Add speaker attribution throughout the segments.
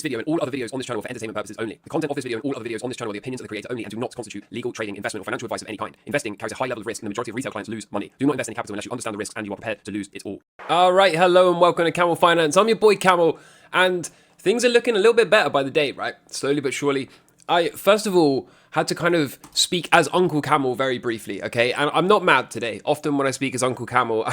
Speaker 1: video and all other videos on this channel are for entertainment purposes only. The content of this video and all other videos on this channel are the opinions of the creator only and do not constitute legal, trading, investment, or financial advice of any kind. Investing carries a high level of risk and the majority of retail clients lose money. Do not invest any capital unless you understand the risks and you are prepared to lose it all. Alright, hello and welcome to Camel Finance. I'm your boy Camel, and things are looking a little bit better by the day, right? Slowly but surely. I, first of all, had to kind of speak as Uncle Camel very briefly, okay? And I'm not mad today. Often when I speak as Uncle Camel,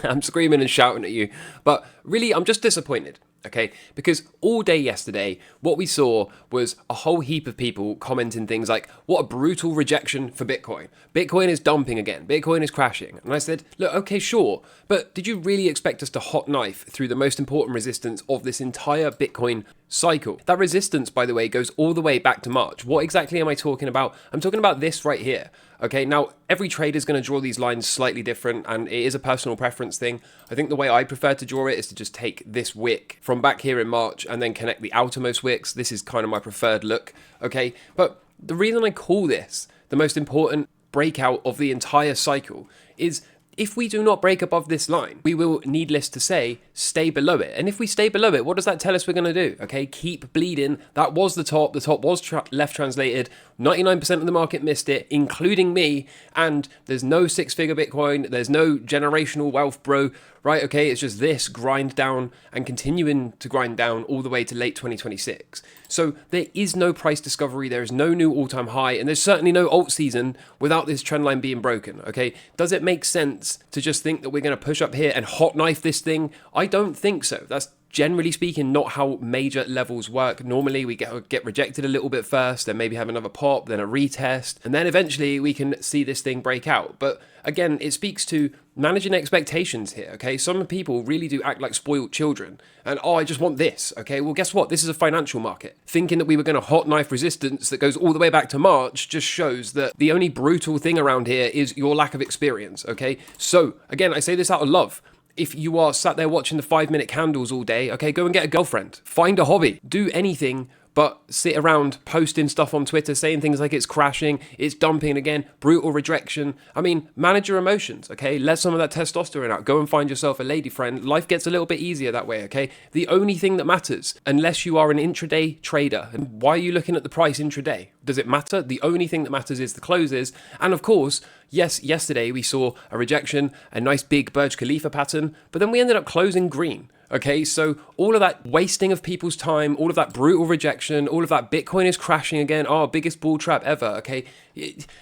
Speaker 1: I'm screaming and shouting at you. But really, I'm just disappointed, okay? Because all day yesterday, what we saw was a whole heap of people commenting things like, what a brutal rejection for Bitcoin. Bitcoin is dumping again. Bitcoin is crashing. And I said, look, okay, sure. But did you really expect us to hot knife through the most important resistance of this entire Bitcoin cycle? That resistance, by the way, goes all the way back to March. What exactly am I talking about? I'm talking about this right here. Okay, now every trader is going to draw these lines slightly different, and it is a personal preference thing. I think the way I prefer to draw it is to just take this wick from back here in March and then connect the outermost wicks. This is kind of my preferred look, okay? But the reason I call this the most important breakout of the entire cycle is if we do not break above this line, we will, needless to say, stay below it. And if we stay below it, what does that tell us we're going to do? Okay, keep bleeding. That was the top. The top was left translated. 99% of the market missed it, including me. And there's no six-figure Bitcoin. There's no generational wealth, bro. Right, okay, it's just this grind down and continuing to grind down all the way to late 2026. So there is no price discovery, there is no new all-time high, and there's certainly no alt season without this trend line being broken, okay? Does it make sense to just think that we're going to push up here and hot knife this thing? I don't think so. That's generally speaking not how major levels work. Normally we get rejected a little bit first, then maybe have another pop, then a retest, and then eventually we can see this thing break out. But again, it speaks to managing expectations here, okay? Some people really do act like spoiled children and, oh, I just want this, okay? Well, guess what? This is a financial market. Thinking that we were going to hot knife resistance that goes all the way back to March just shows that the only brutal thing around here is your lack of experience, okay? So again, I say this out of love. If you are sat there watching the 5-minute candles all day, okay, go and get a girlfriend. Find a hobby. Do anything but sit around posting stuff on Twitter, saying things like it's crashing, it's dumping again, brutal rejection. I mean, manage your emotions, okay? Let some of that testosterone out. Go and find yourself a lady friend. Life gets a little bit easier that way, okay? The only thing that matters, unless you are an intraday trader, and why are you looking at the price intraday? Does it matter? The only thing that matters is the closes. And of course, yes, yesterday we saw a rejection, a nice big Burj Khalifa pattern, but then we ended up closing green. Okay, so all of that wasting of people's time, all of that brutal rejection, all of that Bitcoin is crashing again, oh, biggest bull trap ever, okay?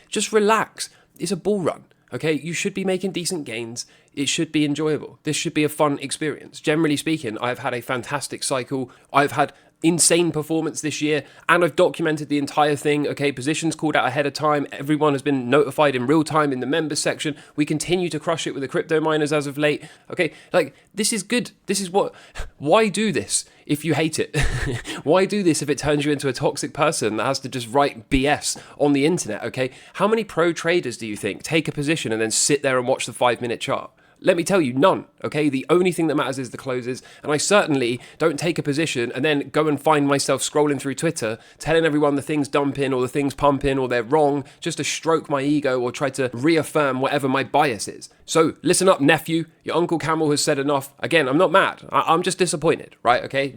Speaker 1: Just relax. It's a bull run, okay? You should be making decent gains. It should be enjoyable. This should be a fun experience. Generally speaking, I've had a fantastic cycle. I've had insane performance this year, and I've documented the entire thing, okay? Positions called out ahead of time. Everyone has been notified in real time in the members section. We continue to crush it with the crypto miners as of late, okay? Like, this is good. This is what, why do this if you hate it? Why do this if it turns you into a toxic person that has to just write BS on the internet, okay? How many pro traders do you think take a position and then sit there and watch the 5-minute chart? Let me tell you, none, okay? The only thing that matters is the closes, and I certainly don't take a position and then go and find myself scrolling through Twitter, telling everyone the thing's dumping or the thing's pumping or they're wrong, just to stroke my ego or try to reaffirm whatever my bias is. So listen up, nephew. Your Uncle Camel has said enough. Again, I'm not mad. I'm just disappointed, right? Okay?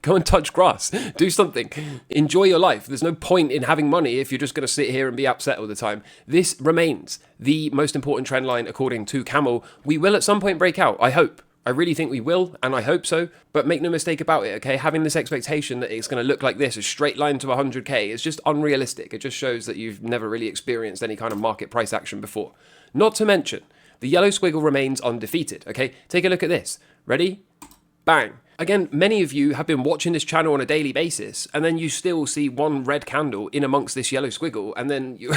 Speaker 1: Go and touch grass. Do something. Enjoy your life. There's no point in having money if you're just going to sit here and be upset all the time. This remains the most important trend line according to Camel. We will at some point break out, I hope. I really think we will, and I hope so, but make no mistake about it, okay? Having this expectation that it's going to look like this, a straight line to 100k, is just unrealistic. It just shows that you've never really experienced any kind of market price action before. Not to mention, the yellow squiggle remains undefeated, okay? Take a look at this. Ready? Bang. Again, many of you have been watching this channel on a daily basis, and then you still see one red candle in amongst this yellow squiggle, and then you...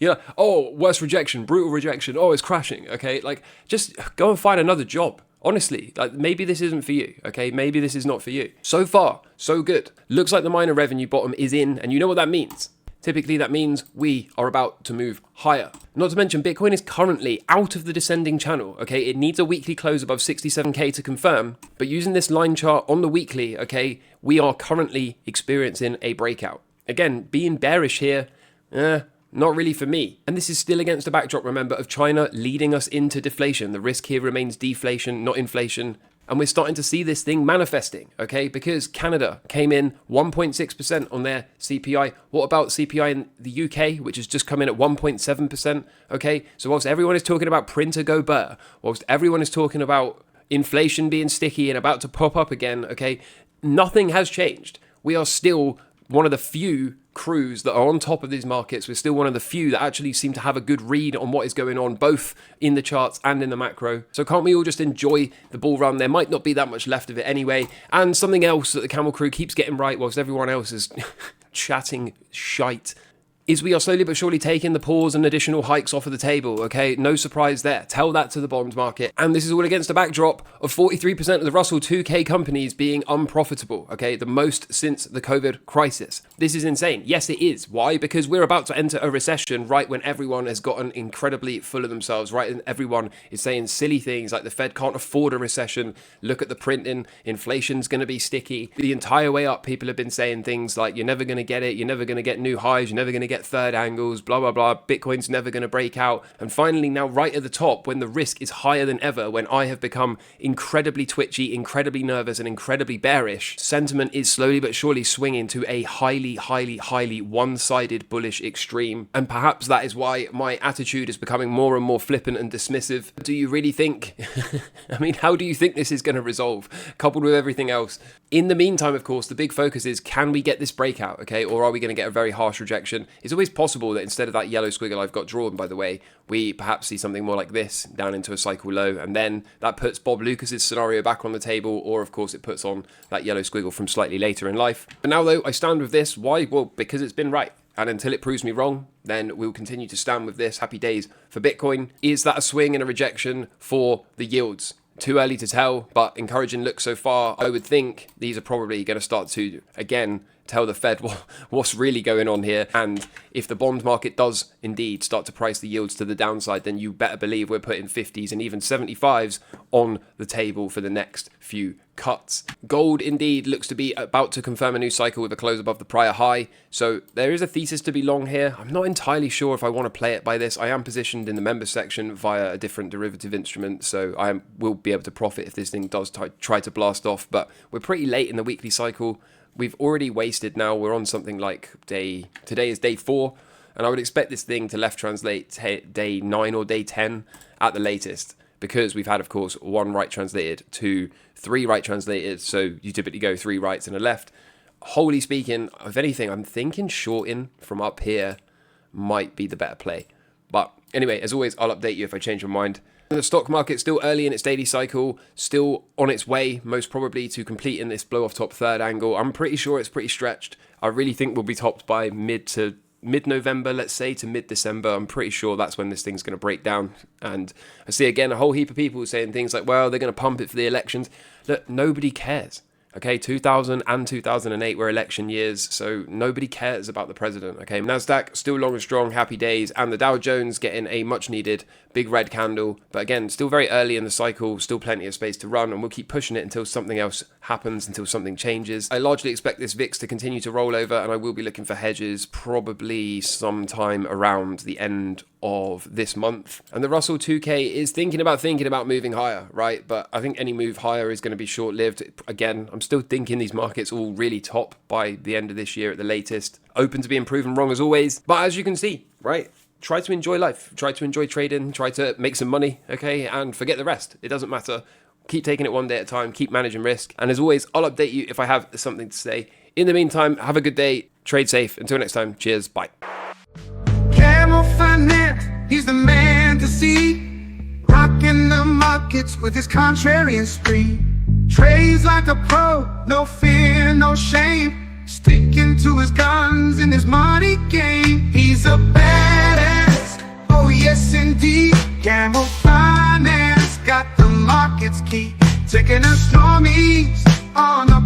Speaker 1: You're like, oh, worst rejection, brutal rejection, oh, it's crashing, okay? Like, just go and find another job. Honestly, like, maybe this isn't for you, okay? Maybe this is not for you. So far, so good. Looks like the miner revenue bottom is in, and you know what that means. Typically, that means we are about to move higher. Not to mention, Bitcoin is currently out of the descending channel, okay? It needs a weekly close above 67k to confirm, but using this line chart on the weekly, okay, we are currently experiencing a breakout. Again, being bearish here, not really for me. And this is still against the backdrop, remember, of China leading us into deflation. The risk here remains deflation, not inflation. And we're starting to see this thing manifesting, okay? Because Canada came in 1.6% on their CPI. What about CPI in the UK, which has just come in at 1.7%, okay? So whilst everyone is talking about printer go burr, whilst everyone is talking about inflation being sticky and about to pop up again, okay, nothing has changed. We are still one of the few crews that are on top of these markets. We're still one of the few that actually seem to have a good read on what is going on, both in the charts and in the macro. So can't we all just enjoy the bull run? There might not be that much left of it anyway. And something else that the Camel Crew keeps getting right whilst everyone else is chatting shite is we are slowly but surely taking the pause and additional hikes off of the table, okay? No surprise there. Tell that to the bond market. And this is all against a backdrop of 43% of the Russell 2K companies being unprofitable, okay? The most since the COVID crisis. This is insane. Yes, it is. Why? Because we're about to enter a recession right when everyone has gotten incredibly full of themselves, right? And everyone is saying silly things like the Fed can't afford a recession. Look at the printing. Inflation's going to be sticky. The entire way up, people have been saying things like, you're never going to get it. You're never going to get new highs. You're never going to get third angles, blah, blah, blah. Bitcoin's never going to break out. And finally, now right at the top, when the risk is higher than ever, when I have become incredibly twitchy, incredibly nervous, and incredibly bearish, sentiment is slowly but surely swinging to a highly, highly, highly one-sided bullish extreme. And perhaps that is why my attitude is becoming more and more flippant and dismissive. Do you really think, I mean, how do you think this is going to resolve, coupled with everything else? In the meantime, of course, the big focus is, can we get this breakout, okay? Or are we going to get a very harsh rejection? It's always possible that instead of that yellow squiggle I've got drawn, by the way, we perhaps see something more like this down into a cycle low, and then that puts Bob Lucas's scenario back on the table, or of course it puts on that yellow squiggle from slightly later in life. But now though, I stand with this. Why? Well, because it's been right. And until it proves me wrong, then we'll continue to stand with this. Happy days for Bitcoin. Is that a swing and a rejection for the yields? Too early to tell, but encouraging look so far. I would think these are probably going to start to, again, tell the Fed what's really going on here. And if the bond market does indeed start to price the yields to the downside, then you better believe we're putting 50s and even 75s on the table for the next few cuts. Gold indeed looks to be about to confirm a new cycle with a close above the prior high. So there is a thesis to be long here. I'm not entirely sure if I want to play it by this. I am positioned in the members section via a different derivative instrument, so I will be able to profit if this thing does try to blast off. But we're pretty late in the weekly cycle. We've already wasted now. We're on something like today is day 4, and I would expect this thing to left translate day 9 or day 10 at the latest, because we've had, of course, 1 right translated, 2, 3 right translated, so you typically go 3 rights and a left. Wholly speaking, if anything, I'm thinking shorting from up here might be the better play. But anyway, as always, I'll update you if I change my mind. The stock market still early in its daily cycle, still on its way, most probably, to completing this blow off top third angle. I'm pretty sure it's pretty stretched. I really think we'll be topped by mid-November, let's say, to mid-December. I'm pretty sure that's when this thing's going to break down. And I see, again, a whole heap of people saying things like, well, they're going to pump it for the elections. Look, nobody cares. Okay, 2000 and 2008 were election years, so nobody cares about the president, okay? NASDAQ still long and strong, happy days, and the Dow Jones getting a much-needed big red candle. But again, still very early in the cycle, still plenty of space to run, and we'll keep pushing it until something else happens, until something changes. I largely expect this VIX to continue to roll over, and I will be looking for hedges probably sometime around the end of this month. And the Russell 2K is thinking about moving higher, right? But I think any move higher is going to be short-lived. Again, I'm still thinking these markets will really top by the end of this year at the latest. Open to being proven wrong as always. But as you can see, right? Try to enjoy life. Try to enjoy trading. Try to make some money, okay? And forget the rest. It doesn't matter. Keep taking it one day at a time. Keep managing risk. And as always, I'll update you if I have something to say. In the meantime, have a good day. Trade safe. Until next time, cheers. Bye.
Speaker 2: He's the man to see, rocking the markets with his contrarian spree. Trades like a pro, no fear, no shame, sticking to his guns in his money game. He's a badass, oh yes indeed. Camel Finance got the markets key, taking us normies on a